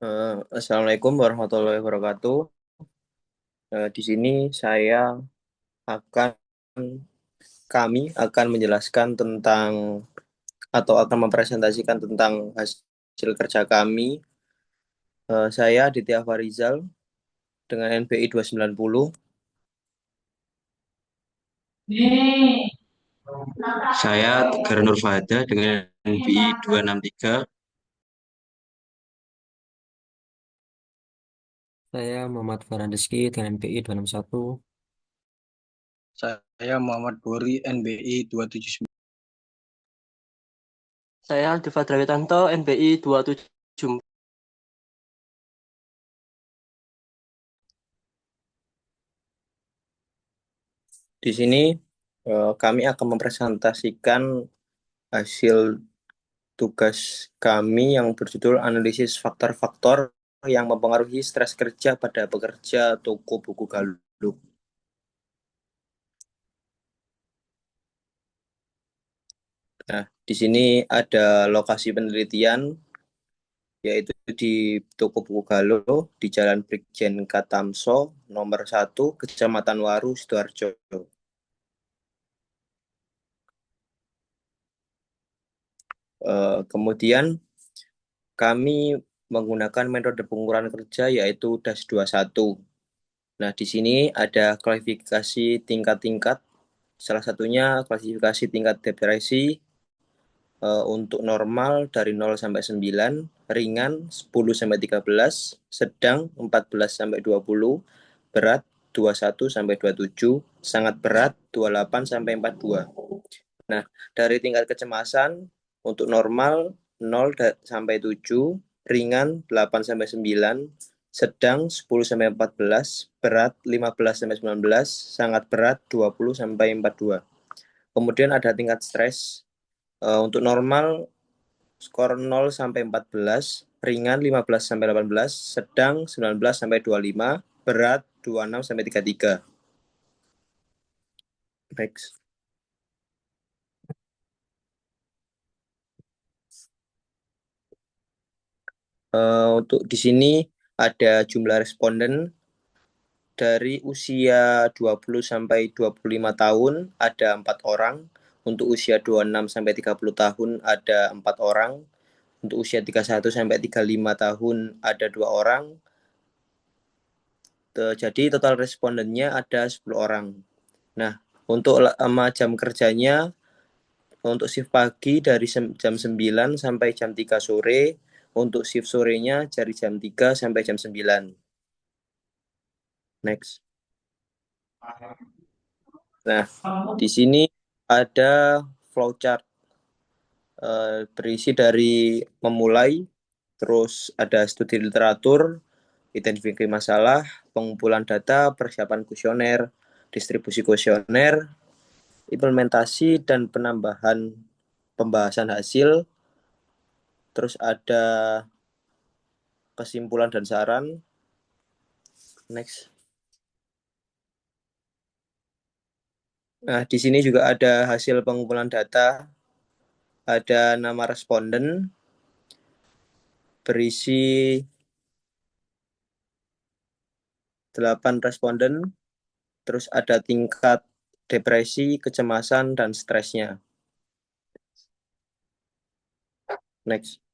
Assalamualaikum warahmatullahi wabarakatuh. Di sini saya akan kami akan menjelaskan tentang atau akan mempresentasikan tentang hasil kerja kami. Saya Aditya Farizal dengan NPI 290. Saya Tegar Nur Fahada dengan NPI 263. Saya Muhammad Farhan Rizky dengan NPI 261. Saya Muhammad Bori, NBI 279. Saya Aldi Fadrawitanto, NBI 27. Di sini kami akan mempresentasikan hasil tugas kami yang berjudul analisis faktor-faktor yang mempengaruhi stres kerja pada pekerja toko buku Galuh. Nah, di sini ada lokasi penelitian, yaitu di Toko Buku Galuh, di Jalan Brigjen Katamso, nomor 1, Kecamatan Waru, Sidoarjo. Kemudian kami menggunakan metode pengukuran kerja yaitu DAS 21. Nah, di sini ada klasifikasi tingkat-tingkat. Salah satunya klasifikasi tingkat depresi, untuk normal dari 0 sampai 9, ringan 10 sampai 13, sedang 14 sampai 20, berat 21 sampai 27, sangat berat 28 sampai 42. Nah, dari tingkat kecemasan untuk normal 0 sampai 7, ringan 8 sampai 9, sedang 10 sampai 14, berat 15 sampai 19, sangat berat 20 sampai 42. Kemudian ada tingkat stres. Untuk normal skor 0 sampai 14, ringan 15 sampai 18, sedang 19 sampai 25, berat 26 sampai 33. Next. Untuk di sini ada jumlah responden dari usia 20 sampai 25 tahun ada 4 orang, untuk usia 26 sampai 30 tahun ada 4 orang, untuk usia 31 sampai 35 tahun ada 2 orang. Jadi total respondennya ada 10 orang. Nah, untuk lama jam kerjanya, untuk shift pagi dari jam 9 sampai jam 3 sore, untuk shift sorenya dari jam 3 sampai jam 9. Next. Nah, di sini ada flowchart, berisi dari memulai, terus ada studi literatur, identifikasi masalah, pengumpulan data, persiapan kuesioner, distribusi kuesioner, implementasi dan penambahan pembahasan hasil, terus ada kesimpulan dan saran. Next. Nah, di sini juga ada hasil pengumpulan data, ada nama responden, berisi 8 responden, terus ada tingkat depresi, kecemasan, dan stresnya. Next.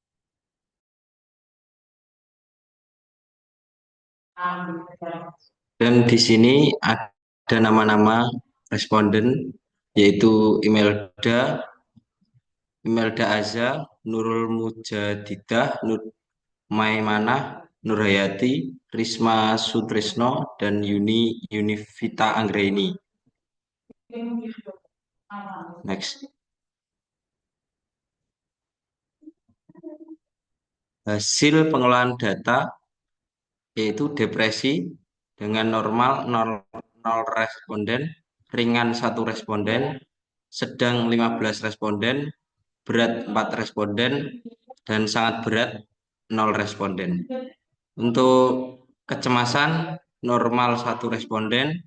Dan di sini ada nama-nama responden, yaitu Imelda Aza, Nurul Mujadidah, Nur Maimanah, Nurhayati, Risma Sutrisno, dan Yunifita Anggraini. Next. Hasil pengelolaan data yaitu depresi dengan normal 0 responden, ringan 1 responden, sedang 15 responden, berat 4 responden, dan sangat berat 0 responden. Untuk kecemasan normal 1 responden,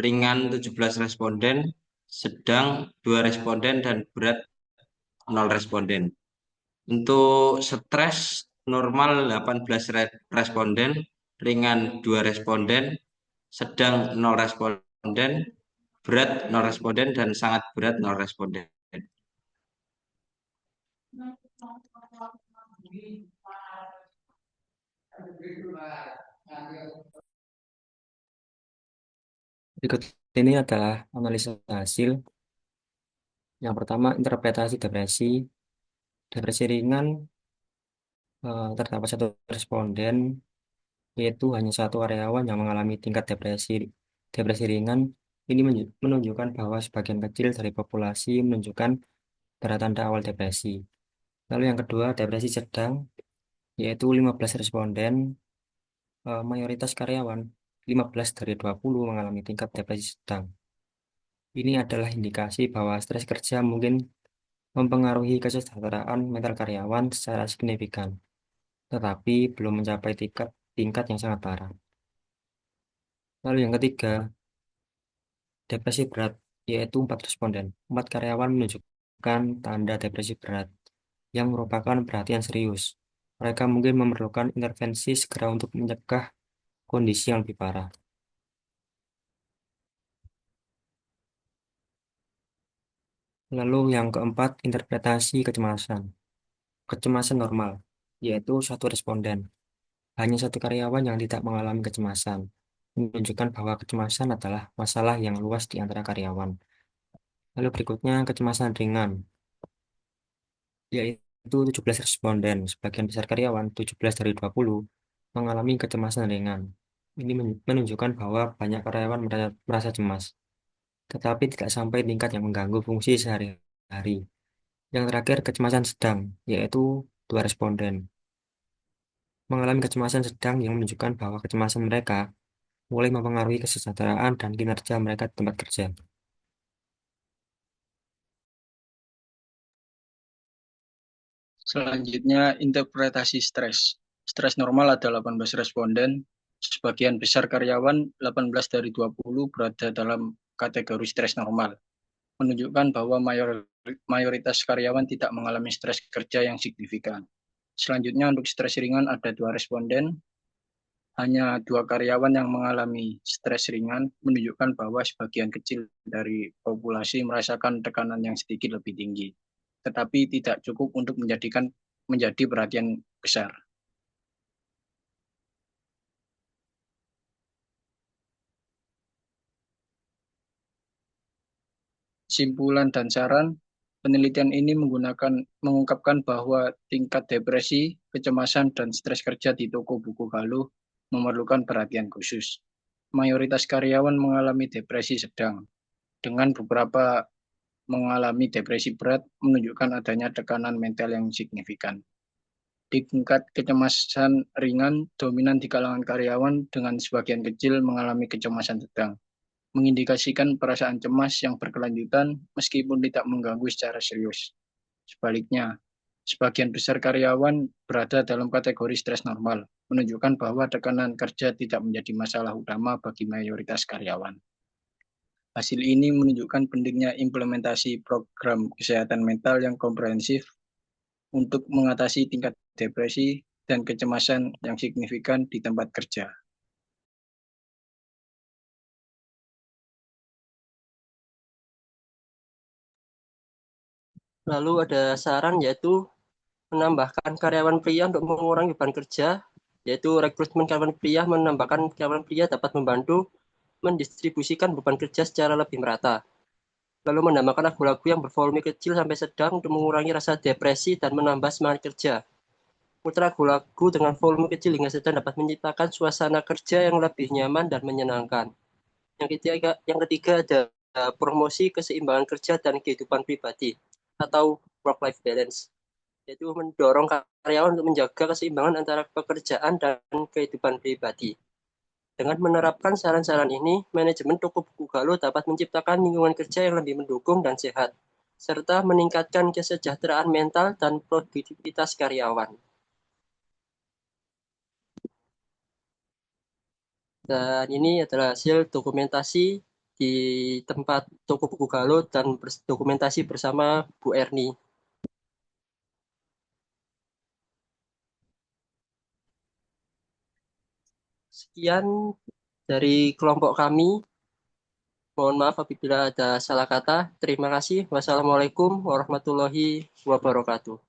ringan 17 responden, sedang 2 responden, dan berat 0 responden. Untuk stres normal 18 responden, ringan 2 responden, sedang 0 responden, berat 0 responden, dan sangat berat 0 responden. Berikut ini adalah analisa hasil. Yang pertama, interpretasi depresi. Depresi ringan terdapat satu responden, yaitu hanya satu karyawan yang mengalami tingkat depresi. Depresi ringan ini menunjukkan bahwa sebagian kecil dari populasi menunjukkan tanda-tanda awal depresi. Lalu yang kedua, depresi sedang, yaitu 15 responden, mayoritas karyawan, 15 dari 20 mengalami tingkat depresi sedang. Ini adalah indikasi bahwa stres kerja mungkin mempengaruhi kesejahteraan mental karyawan secara signifikan, tetapi belum mencapai tingkat yang sangat parah. Lalu yang ketiga, depresi berat, yaitu 4 responden. 4 karyawan menunjukkan tanda depresi berat, yang merupakan perhatian serius. Mereka mungkin memerlukan intervensi segera untuk mencegah kondisi yang lebih parah. Lalu yang keempat, interpretasi kecemasan. Kecemasan normal, yaitu satu responden. Hanya satu karyawan yang tidak mengalami kecemasan, menunjukkan bahwa kecemasan adalah masalah yang luas di antara karyawan. Lalu berikutnya, kecemasan ringan, yaitu 17 responden. Sebagian besar karyawan, 17 dari 20, mengalami kecemasan ringan. Ini menunjukkan bahwa banyak karyawan merasa cemas, tetapi tidak sampai tingkat yang mengganggu fungsi sehari-hari. Yang terakhir, kecemasan sedang, yaitu 2 responden. Mengalami kecemasan sedang yang menunjukkan bahwa kecemasan mereka mulai mempengaruhi kesejahteraan dan kinerja mereka di tempat kerja. Selanjutnya, interpretasi stres. Stres normal ada 18 responden. Sebagian besar karyawan, 18 dari 20, berada dalam kategori stres normal. Menunjukkan bahwa mayoritas karyawan tidak mengalami stres kerja yang signifikan. Selanjutnya, untuk stres ringan ada 2 responden. Hanya 2 karyawan yang mengalami stres ringan, menunjukkan bahwa sebagian kecil dari populasi merasakan tekanan yang sedikit lebih tinggi, tetapi tidak cukup untuk menjadi perhatian besar. Simpulan dan saran, penelitian ini mengungkapkan bahwa tingkat depresi, kecemasan, dan stres kerja di toko buku Galuh memerlukan perhatian khusus. Mayoritas karyawan mengalami depresi sedang, dengan beberapa mengalami depresi berat menunjukkan adanya tekanan mental yang signifikan. Di tingkat kecemasan ringan, dominan di kalangan karyawan dengan sebagian kecil mengalami kecemasan sedang, mengindikasikan perasaan cemas yang berkelanjutan meskipun tidak mengganggu secara serius. Sebaliknya, sebagian besar karyawan berada dalam kategori stres normal, menunjukkan bahwa tekanan kerja tidak menjadi masalah utama bagi mayoritas karyawan. Hasil ini menunjukkan pentingnya implementasi program kesehatan mental yang komprehensif untuk mengatasi tingkat depresi dan kecemasan yang signifikan di tempat kerja. Lalu ada saran yaitu menambahkan karyawan pria untuk mengurangi beban kerja, yaitu rekrutmen karyawan pria. Menambahkan karyawan pria dapat membantu mendistribusikan beban kerja secara lebih merata. Lalu menambahkan lagu-lagu yang bervolume kecil sampai sedang untuk mengurangi rasa depresi dan menambah semangat kerja. Putar lagu-lagu dengan volume kecil hingga sedang dapat menciptakan suasana kerja yang lebih nyaman dan menyenangkan. Yang ketiga ada promosi keseimbangan kerja dan kehidupan pribadi atau work-life balance, yaitu mendorong karyawan untuk menjaga keseimbangan antara pekerjaan dan kehidupan pribadi. Dengan menerapkan saran-saran ini, manajemen toko buku Galuh dapat menciptakan lingkungan kerja yang lebih mendukung dan sehat, serta meningkatkan kesejahteraan mental dan produktivitas karyawan. Dan ini adalah hasil dokumentasi di tempat toko buku Galuh dan dokumentasi bersama Bu Erni. Sekian dari kelompok kami. Mohon maaf apabila ada salah kata. Terima kasih. Wassalamualaikum warahmatullahi wabarakatuh.